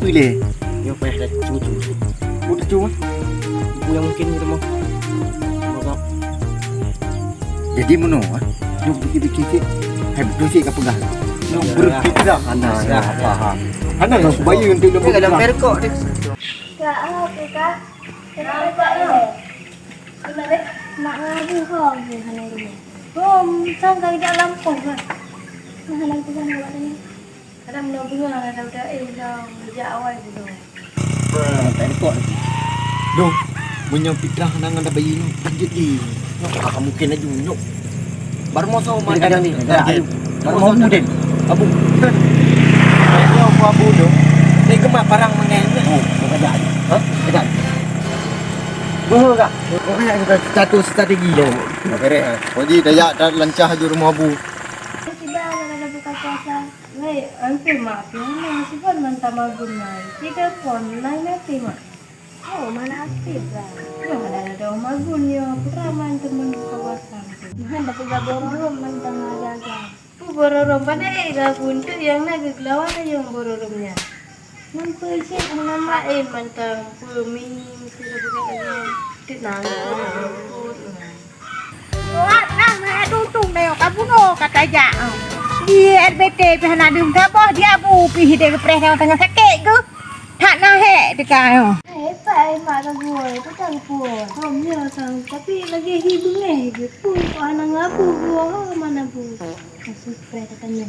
pilih. Yang payah dah cucu. Udah cuma. Ibu yang mungkin ni rumah. Mogap. Jadi mana? Duk bikin-bikin sih. Hai betul sih kau pegang. Nak berfikirlah anak. Faham. Anak nak bayar untuk dia Ada perkok dia. Kak, apa kak? Kenapa ya? Gimana? Mak ngabu kau ni hana ini. Sang kali dah lampau kan? Nah, lampau kan buat ni. Kadang nak bunga, dah dah sejak awal dulu. Perkok. Dong. Punya fikrah anak ada bayi ni. Lanjut ni. Nak mungkin aja nyok. Baru mau sama Kadang ni. Baru mau mudin. Abu. Ayo abu dong. Ni gemak barang mengenai. Oh, kerajaan. Ha? Kerajaan. Bohong kak. Pokoknya kita satu strategi dong. Nak beres ah. Jadi dayak dah lancah je rumah abu. Tiba ada buka puasa. Wei, hampir mak punya sifat mantap magun mai. Kita pun lain nanti mak. Oh, mana aktif lah. Ya, ada magun ya. Peraman teman buka puasa. Mana dapat borong mantap aja. Borong pada dah buntu yang nak gelawan yang borongnya. Nampak sih nama mantap pemi sudah buka lagi. Tenang. Wah, nah tutung dah kabuno kata aja. Di RBT pi hana dum taboh dia abu pi hide ke preh tengah sakit ke. Tak nah dekat. Hebat mak dah buat. Betul pun. Homnya sang tapi lagi hibung gitu. Anak ngabu buah mana bu. Masuk preh katanya.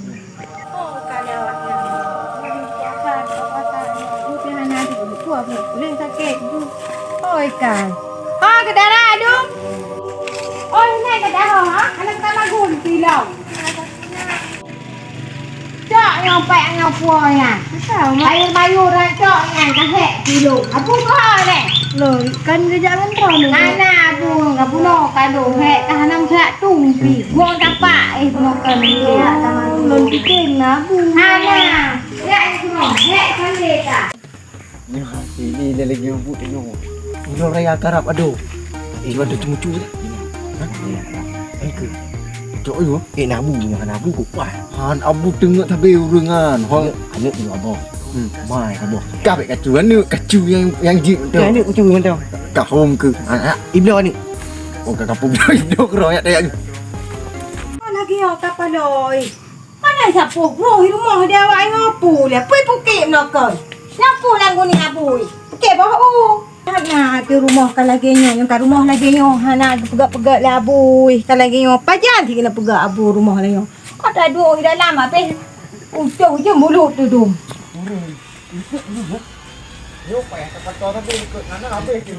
Oh, kalau awaknya. Pi hana dum buah boleh sakit tu. Oi kan. Ha ke darah adum. Oi ni ke darah ha. Anak tak magun pilau. Cok yang pek yang puan ya. Bayar dah cok yang kahek kilo. Abu kau deh. Loh, kan kerjaan kau ni. Mana abu kabuno kado hek tahanam sak tumpi. Buang tapak bukan dia. Lon bikin nabu. Ana. Ya itu hek kan dia. Ini dia lagi rambut tengok. Ini raya karap aduh. Ada cucu dah. Ha? Ke. Cok yo. Nabu yang nabu ku kuat. Han abu tengok tabe urengan. Hol anak ni abah. Mai abah. Kau baik kacu ni kacu yang jip tu. Ni kucu tu. Kau home ke? Ibnu ni. Oh kau kapung ibnu keroyak dia. Lagi yang kapaloi. Mana sapu bro rumah dia awak ngapu le. Pui pukit nak. Ngapu lagu ni abu. Pukit bau. Nah, tu rumah kan lagi nyo, yang kat rumah lagi nyo. Hana pegak-pegak lah abu. Kan lagi nyo pajan ti kena pegak abu rumah lagi nyo. Kau tak duduk di dalam habis. Ujung je mulut tu dum. Yo payah tak tapi ikut mana habis tu.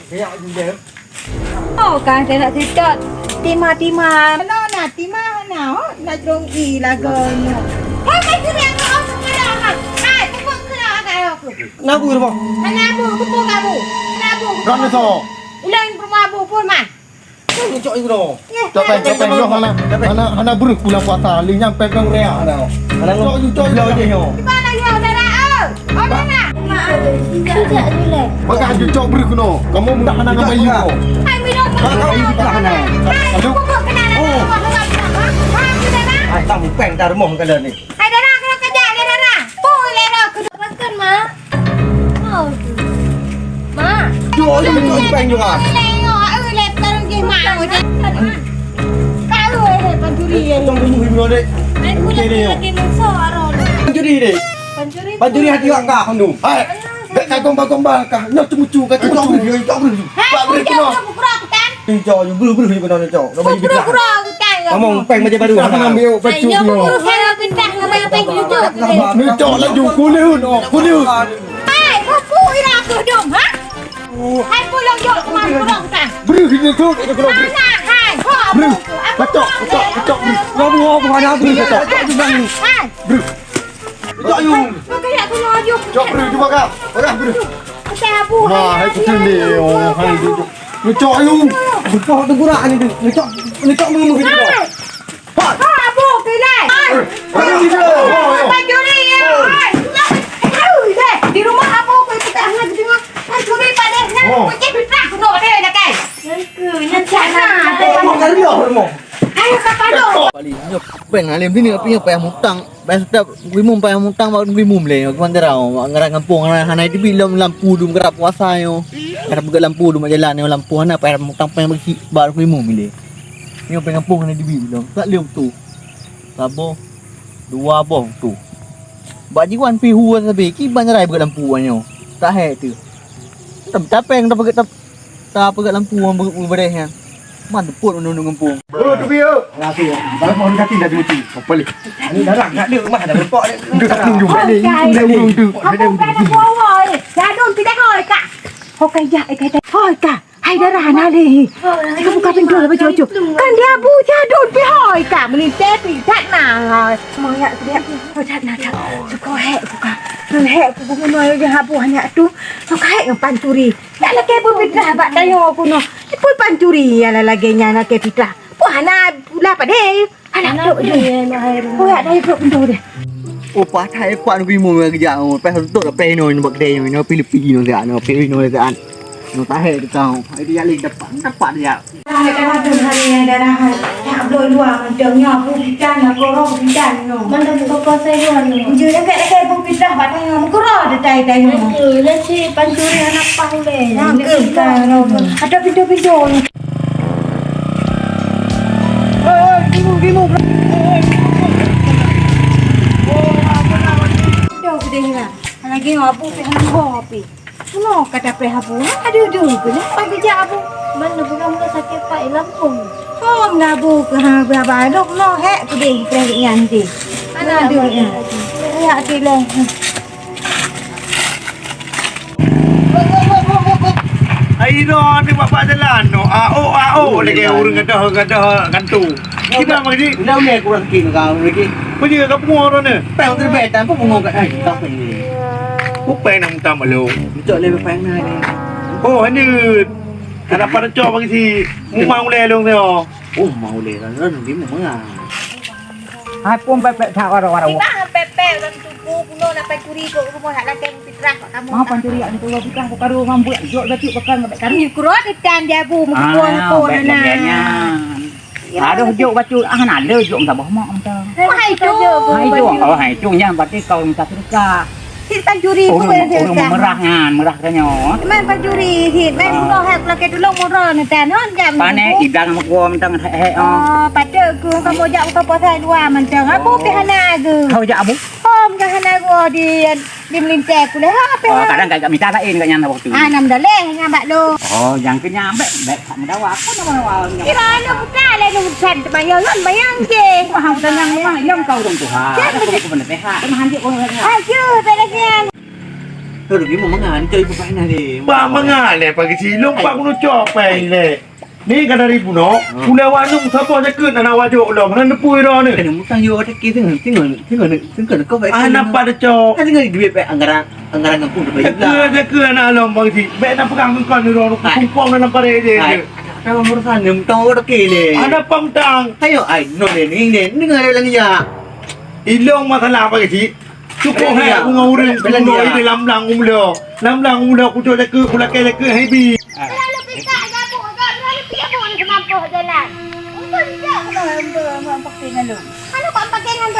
Kayak je. Oh kan saya nak cerita Tima. Mana nak Tima mana? Nak jong i laganya. Hai kira kau sekarang. Hai, pupuk kena agak aku. Nabu rumah. Mana abu pupuk abu. Mana abu. Kan tu. Ulang rumah abu pun man. Cok itu dah. Capek yo hana buruk pulang puasa li nyampe kang rea dah. Kalau cok belau je yo. Di mana dia darah? Oh mana? Tidak dulu. Maka haju cok buruk no. Kamu mudah hana dengan bayi ko. Hai minum. Kalau ini kita kena. Hai pupuk kena rumah rumah. Ha, darah. Ai tang peng dah rumah kalau ni. Hai darah kena kerja le darah. Pui le dah. Makan mak. Mau tu. Mak. Cok ni peng juga. Tong ibu dek. Pancuri dek. Pancuri hati orang kah kamu. Hai. Dek kau gombal kah? Nak cucu kah cucu. Cok beri. Hai, Cok you bulu ni benar cok. Dah bagi belah. Kamu peng macam baru. Aku ambil baju no. Ni cok laju kuliun oh kuliun. Beri ni tu itu kalau beri. Beri. Kacok. Ngabu ada beri cok. Beri. Cok you. Cok beri cuba kau. Dah beri. Wah, hai kucing ni. Oh, hai tu. Ni cok you. Bukan tu gurah ni tu. Ni cok mengemuh ni tu. Di rumah aku kita hanya tengok curi pada nak kucing pitah kuno ada dah kan. Nanti Kamu kali dia rumah. Ai kapalo. Paling peng alim sini tapi peng mutang. Setiap gimum peng mutang baru gimum le. Kuan derau ngarang kampung hanai di bilam lampu dum kerap puasa yo. Kerap begat lampu dum jalan yo lampu hana peng mutang peng bagi baru gimum le. Ni peng kampung hanai di bilam. Tak lium tu. Sabo. Dua boh tu. Bagi wan pi huwa sabe ki banyarai begat lampu anyo. Tak hai tu. Tak peng tak begat tak begat lampu beredeh. Man teput menundung kampung. Oh, tu bio. Nasi. Baru mohon kaki dah diuti. Balik. Ini darah nak dia rumah dah berpok dia. Dia tak tunggu dia. Dia urung tu. Kamu kan aku oi. Jadon tidak oi kak. Hokai ja kata oi kak. Hai darah nali. Kamu buka pintu lah baju. Kan dia bu jadon pi oi kak. Melinte pi tak nah. Semangat dia. Oh tak nak. Suka hek suka. Hek aku menoi dia habu hanya tu. Suka hek pancuri. Nak lagi pun fitrah bak dayo aku no. Pun pancuri ala lagi nya nak ke fitrah. Puhana pula pada. Anak duk dia. Oh ya dah ikut pintu dia. Oh patai pak nu bimu kerja oh pe tuk pe no ni bak dei no Filipino dia no Filipino dia no tahe tu kau dia lik dapat dia Hai kan ada hari darah tak boleh luar macamnya aku pitan aku roh pitan no. Mana buka puasa luar ni? Je dah kat aku pitan batang aku roh dah tai no. Lah si pancuri anak pangle. Nak ke kan no. Ada pintu-pintu ni. Gimu. Dah sudah lah. Lagi ngapu pe hang api. No kata pe habu. Aduh ke lah pagi jabu. Mana buka muka sakit pak Lampung. Hôm nào bù cửa hàng bà lúc nó hẹ của đi cái gì ăn gì ana được ya thì lên Ai no ni bapak jalan no. AO lagi urung gadah gantu. Kita mesti dah le kurang kin kau lagi pergi ke kampung orang ni. pe tu be tan pun ngok kat ai tak pe ni Upay nang utama lo. cok le pe nai ni Oh, ini ada pada cok bagi si mumang le long tu. oh mau le kan ni mu menga Hai pun pepek tak wara-wara. bang pepe dan tuku kuno nak pencuri ke rumah nak lagi fitrah kamu Mau pancuri ak tu kita ko karo mampu jok batu bakal ngabek kari. kuro ikan dia bu mu ko Aduh jok batu nak le jok tak boh mak entah. hai tu Hai jok, oh hai jok nya berarti kau minta sedekah. si pencuri tu Urung merah kanyo. man pencuri si man lo hek lagi dulu murah ni tan hon jam Pane ibang mak gua mentang he pada ke kamu jak buka puasa dua macam abu pihana ke Kau jak abu. Om kahana gua di melintek boleh apa Oh kadang gak minta lain gak nyana waktu. Nam dah leh ngambak lo. Oh yang kenyambe bek tak mendawa aku nama. Kira lu buka le lu pen bayang je. Mahang tenang memang yang kau dong Tuhan. Aku benar sehat. Mahang dia kau. Ayo pelajaran. tu ni mu menga ni cok pe nai ni Pak mangal le bagi si long pak kuno cok pe le. Ni kan dari puno, pula wanung siapa cakap nak wajok lo, mana nepui ro ni. kena mutang yo ada ki tengok kau baik Anak pada cok. kan tinggal duit pe anggaran kampung tu baik Cakap anak lo bagi si, bet nak pegang kau ni ro, kumpul dalam pare je. kalau urusan ni mutang ada ki le Ada pamtang, ayo ai no le ni dengar lagi ya ilong masalah bagi si. Cukup hai aku ngurus kuno ini lamlang umlo. Lamlang umlo aku cok cakap, pula ke happy. Lalu pika gapo kan lalu pika pun kemampu jalan. Untuk dia kalau pakai lalu. Kalau kau pakai ngan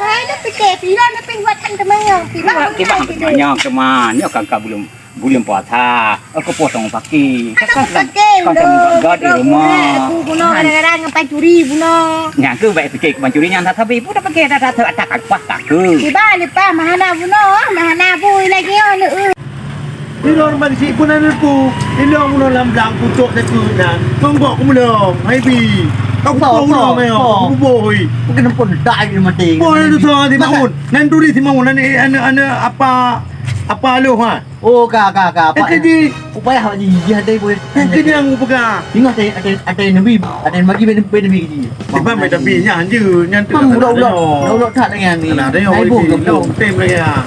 hai dah fikir pila nak buatan temannya. Pila Kita hanya kemana kakak belum puasa. Aku potong pagi. Kan gak di rumah. Aku guna kadang-kadang ngapain curi guna. Yang ke baik fikir mencurinya tak tapi pun dah pakai dah tak kuat tak ke. Tiba lepas mahana guna, mahana boy lagi on. Ilong bagi si pun ada ku. Ilong muno lamlang ku cok cakap nan. Menggok ku belum, happy. Kau tahu belum meo? Boy. mungkin pun dah ni mati Boy tu soal di bangun. Nan turi si bangun nan ana apa lo ha? oh kak Jadi upaya haji ada boleh kenyang ku pegang. tengok ada nabi ada bagi nabi ni Tiba mai tapi nya anje nyan tu. udah tak dengan ni Nah, dia orang pun di tem lagi ah.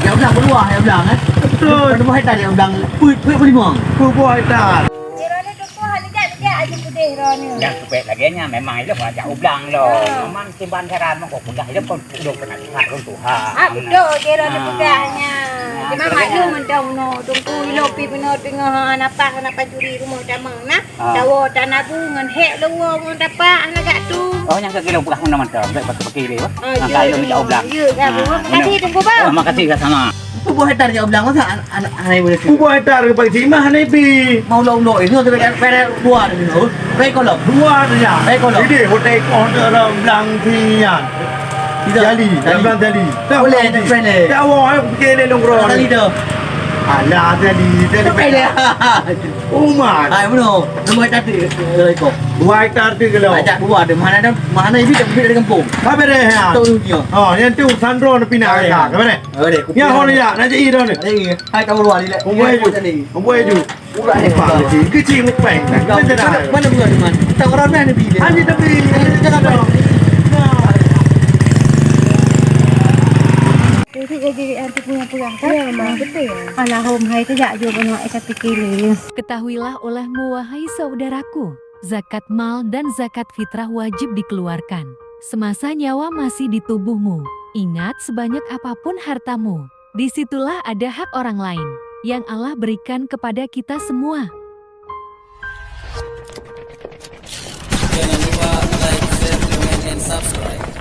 yang ulang keluar yang ulang Betul. ada buat tadi yang ulang puit boleh mong Ku boy tak. Kira ni tu kuah ni dia aja putih roni. Yang supaya lagi nya memang itu wajah ublang loh. Memang timban heran mengkok mudah itu pun udah pernah lihat Tuhan. Ah betul kira ni putihnya. Di mama lu mendong no, tunggu lopi benar tengah apa juri rumah damang na. Dawa tanah bungan hek lu ngon dapat anak gak tu. Oh yang kagilong pagak mo naman ka. Pakai dia. Kailo ni jauh belang. Ya, gabu. Makasih tunggu bang. Oh makasih ka sama. Bubuh hektar jauh belang masa anak boleh tu. Bubuh hektar ke Pak Cik mah Nabi. Mau lo itu tu kan pada dua ni tu. Baik kalau. Dua saja. Baik kalau. Ini hotel orang belang tian. Jali, belang jali. Boleh, boleh. Tak awak fikir ni nongkrong. Kali tu. Alah jali. Sampai dia. Umat. Hai benar. Nombor hektar tu ikut. 2 hektar tu kalau. Ajak buat ada mana ibu tak pergi dari kampung. Apa dia? Tahu dia. Oh, yang tu sandro nak pindah ke apa ni? Ada. Yang orang ya, nak jadi dah ni. Hai kamu luar ni. Buat ju. Buat ni pak. Kecil mupeng. Mana buat di mana? Tak orang mana ni dia. Ani tapi jangan dah. Itu jadi anti punya pegang saya memang betul. Alah home hai tidak juga nak ikat pikir. Ketahuilah olehmu wahai saudaraku, zakat mal dan zakat fitrah wajib dikeluarkan semasa nyawa masih di tubuhmu. Ingat sebanyak apapun hartamu, disitulah ada hak orang lain yang Allah berikan kepada kita semua. Jangan lupa like, share, comment, and subscribe.